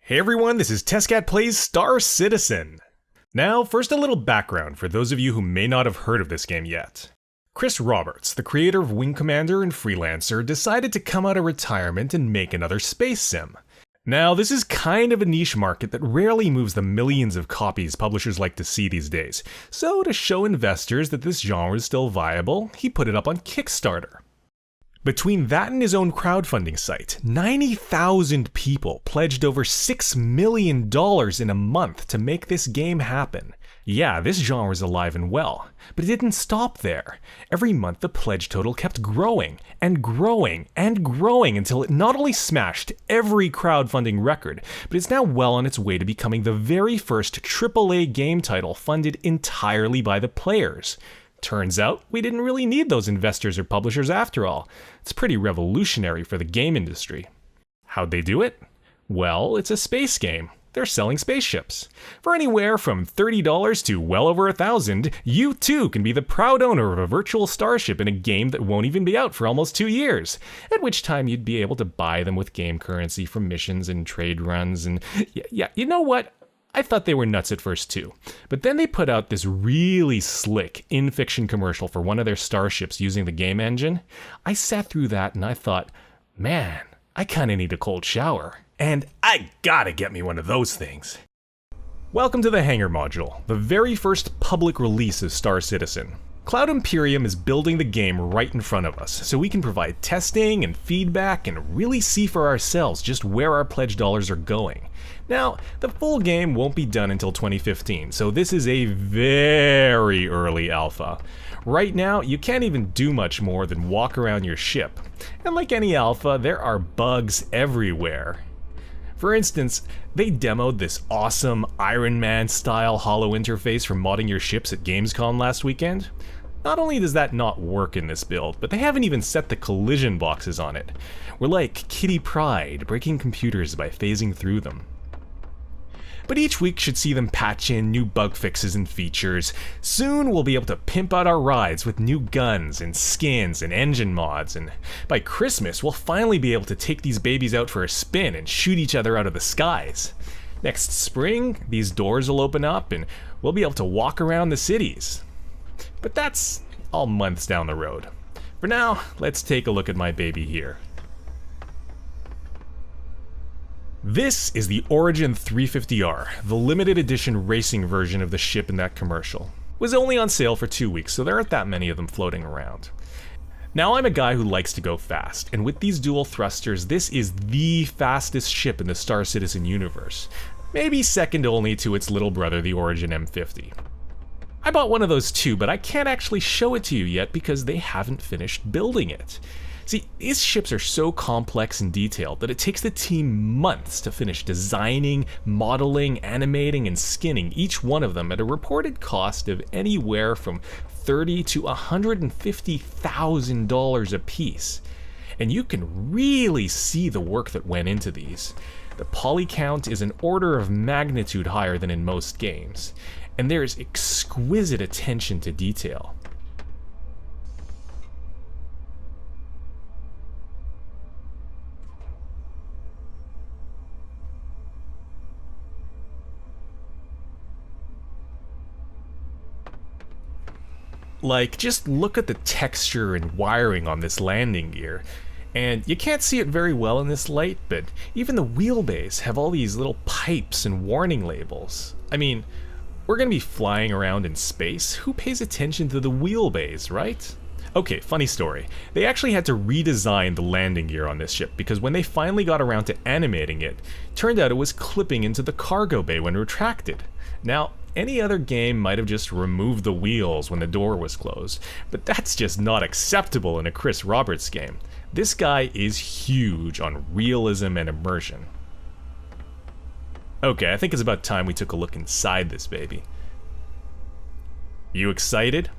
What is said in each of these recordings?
Hey everyone, this is Tezkat Plays Star Citizen. Now, first a little background for those of you who may not have heard of this game yet. Chris Roberts, the creator of Wing Commander and Freelancer, decided to come out of retirement and make another space sim. Now, this is kind of a niche market that rarely moves the millions of copies publishers like to see these days, so to show investors that this genre is still viable, he put it up on Kickstarter. Between that and his own crowdfunding site, 90,000 people pledged over $6 million in a month to make this game happen. Yeah, this genre is alive and well, but it didn't stop there. Every month the pledge total kept growing and growing and growing until it not only smashed every crowdfunding record, but it's now well on its way to becoming the very first AAA game title funded entirely by the players. Turns out, we didn't really need those investors or publishers after all. It's pretty revolutionary for the game industry. How'd they do it? Well, it's a space game. They're selling spaceships. For anywhere from $30 to well over $1,000, you too can be the proud owner of a virtual starship in a game that won't even be out for almost 2 years, at which time you'd be able to buy them with game currency from missions and trade runs and yeah, you know what? I thought they were nuts at first too, but then they put out this really slick in-fiction commercial for one of their starships using the game engine. I sat through that and I thought, man, I kinda need a cold shower. And I gotta get me one of those things. Welcome to the Hangar Module, the very first public release of Star Citizen. Cloud Imperium is building the game right in front of us, so we can provide testing and feedback and really see for ourselves just where our pledge dollars are going. Now, the full game won't be done until 2015, so this is a very early alpha. Right now, you can't even do much more than walk around your ship. And like any alpha, there are bugs everywhere. For instance, they demoed this awesome Iron Man-style holo interface for modding your ships at Gamescom last weekend. Not only does that not work in this build, but they haven't even set the collision boxes on it. We're like Kitty Pryde, breaking computers by phasing through them. But each week should see them patch in new bug fixes and features. Soon we'll be able to pimp out our rides with new guns and skins and engine mods, and by Christmas we'll finally be able to take these babies out for a spin and shoot each other out of the skies. Next spring, these doors will open up and we'll be able to walk around the cities. But that's all months down the road. For now, let's take a look at my baby here. This is the Origin 350R, the limited edition racing version of the ship in that commercial. It was only on sale for 2 weeks, so there aren't that many of them floating around. Now I'm a guy who likes to go fast, and with these dual thrusters, this is the fastest ship in the Star Citizen universe. Maybe second only to its little brother, the Origin M50. I bought one of those too, but I can't actually show it to you yet because they haven't finished building it. See, these ships are so complex and detailed that it takes the team months to finish designing, modeling, animating, and skinning each one of them at a reported cost of anywhere from $30,000 to $150,000 a piece. And you can really see the work that went into these. The poly count is an order of magnitude higher than in most games, and there is exquisite attention to detail. Like, just look at the texture and wiring on this landing gear. And you can't see it very well in this light, but even the wheelbase have all these little pipes and warning labels. I mean, we're gonna be flying around in space. Who pays attention to the wheelbase, right? Okay, funny story. They actually had to redesign the landing gear on this ship because when they finally got around to animating it, turned out it was clipping into the cargo bay when retracted. Now, any other game might have just removed the wheels when the door was closed, but that's just not acceptable in a Chris Roberts game. This guy is huge on realism and immersion. Okay, I think it's about time we took a look inside this baby. You excited?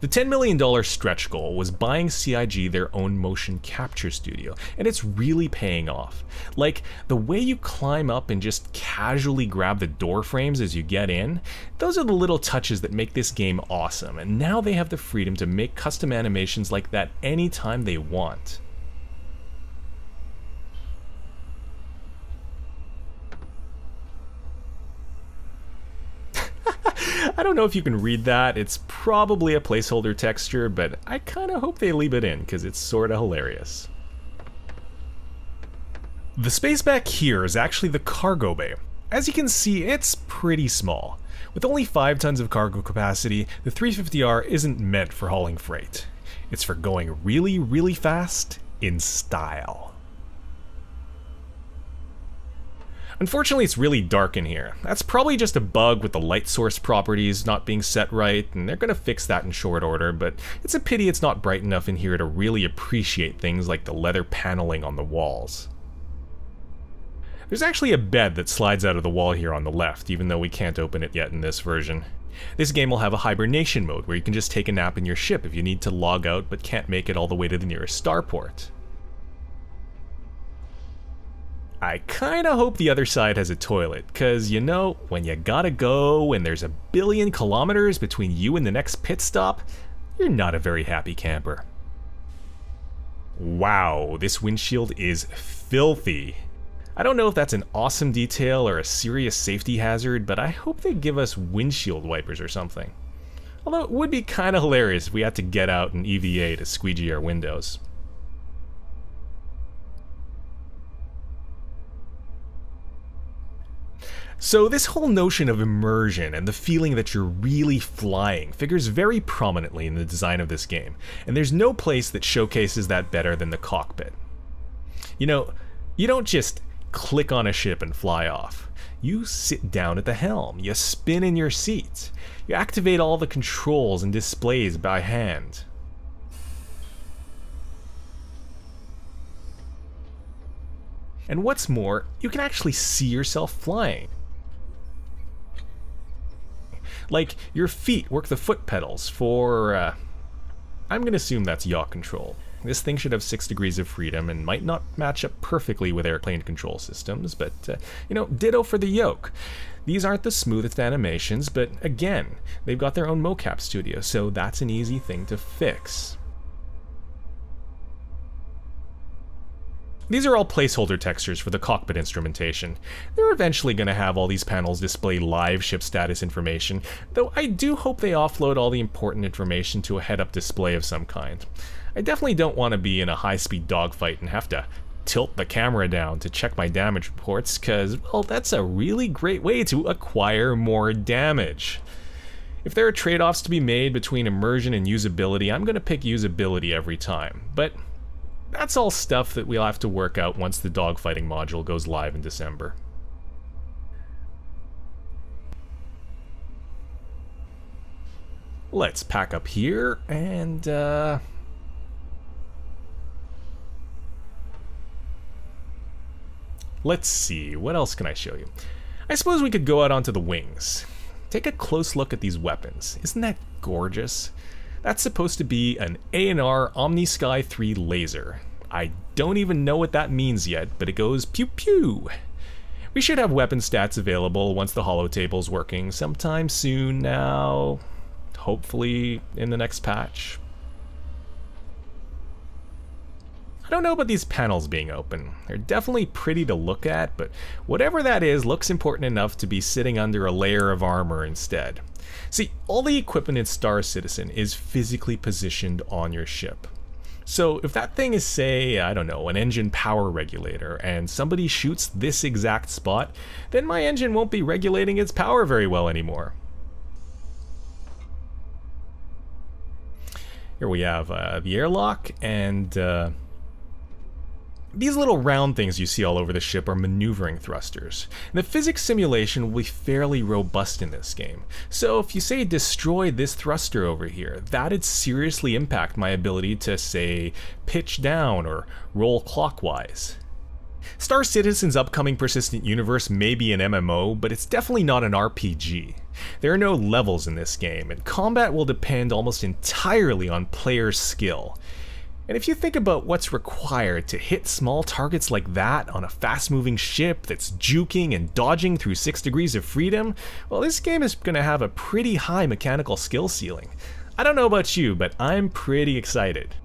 The $10 million stretch goal was buying CIG their own motion capture studio, and it's really paying off. Like, the way you climb up and just casually grab the door frames as you get in, those are the little touches that make this game awesome, and now they have the freedom to make custom animations like that anytime they want. I don't know if you can read that, it's probably a placeholder texture, but I kinda hope they leave it in, because it's sorta hilarious. The space back here is actually the cargo bay. As you can see, it's pretty small. With only 5 tons of cargo capacity, the 350R isn't meant for hauling freight. It's for going really, really fast in style. Unfortunately, it's really dark in here. That's probably just a bug with the light source properties not being set right, and they're gonna fix that in short order, but it's a pity it's not bright enough in here to really appreciate things like the leather paneling on the walls. There's actually a bed that slides out of the wall here on the left, even though we can't open it yet in this version. This game will have a hibernation mode where you can just take a nap in your ship if you need to log out but can't make it all the way to the nearest starport. I kinda hope the other side has a toilet, cause you know, when you gotta go and there's 1 billion kilometers between you and the next pit stop, you're not a very happy camper. Wow, this windshield is filthy. I don't know if that's an awesome detail or a serious safety hazard, but I hope they give us windshield wipers or something. Although it would be kinda hilarious if we had to get out an EVA to squeegee our windows. So this whole notion of immersion and the feeling that you're really flying figures very prominently in the design of this game, and there's no place that showcases that better than the cockpit. You know, you don't just click on a ship and fly off. You sit down at the helm, you spin in your seat, you activate all the controls and displays by hand. And what's more, you can actually see yourself flying. Like, your feet work the foot pedals for, I'm gonna assume that's yaw control. This thing should have 6 degrees of freedom and might not match up perfectly with airplane control systems, but, you know, ditto for the Yoke. These aren't the smoothest animations, but again, they've got their own mocap studio, so that's an easy thing to fix. These are all placeholder textures for the cockpit instrumentation. They're eventually going to have all these panels display live ship status information, though I do hope they offload all the important information to a head-up display of some kind. I definitely don't want to be in a high-speed dogfight and have to tilt the camera down to check my damage reports, cause, well, that's a really great way to acquire more damage. If there are trade-offs to be made between immersion and usability, I'm going to pick usability every time, but that's all stuff that we'll have to work out once the dogfighting module goes live in December. Let's pack up here and let's see, what else can I show you? I suppose we could go out onto the wings. Take a close look at these weapons. Isn't that gorgeous? That's supposed to be an A&R OmniSky 3 laser. I don't even know what that means yet, but it goes pew pew. We should have weapon stats available once the holotable's working sometime soon now. Hopefully in the next patch. I don't know about these panels being open. They're definitely pretty to look at, but whatever that is looks important enough to be sitting under a layer of armor instead. See, all the equipment in Star Citizen is physically positioned on your ship. So if that thing is, say, I don't know, an engine power regulator, and somebody shoots this exact spot, then my engine won't be regulating its power very well anymore. Here we have the airlock, and these little round things you see all over the ship are maneuvering thrusters. The physics simulation will be fairly robust in this game, so if you say destroy this thruster over here, that'd seriously impact my ability to, say, pitch down or roll clockwise. Star Citizen's upcoming Persistent Universe may be an MMO, but it's definitely not an RPG. There are no levels in this game, and combat will depend almost entirely on player skill. And if you think about what's required to hit small targets like that on a fast-moving ship that's juking and dodging through 6 degrees of freedom, well, this game is going to have a pretty high mechanical skill ceiling. I don't know about you, but I'm pretty excited.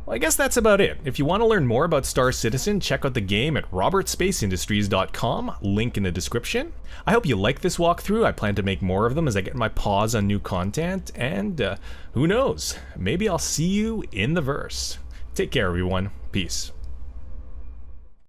Well, I guess that's about it. If you want to learn more about Star Citizen, check out the game at robertspaceindustriescom, link in the description. I hope you like this walkthrough. I plan to make more of them as I get my paws on new content, and who knows, maybe I'll see you in the verse. Take care, everyone. Peace.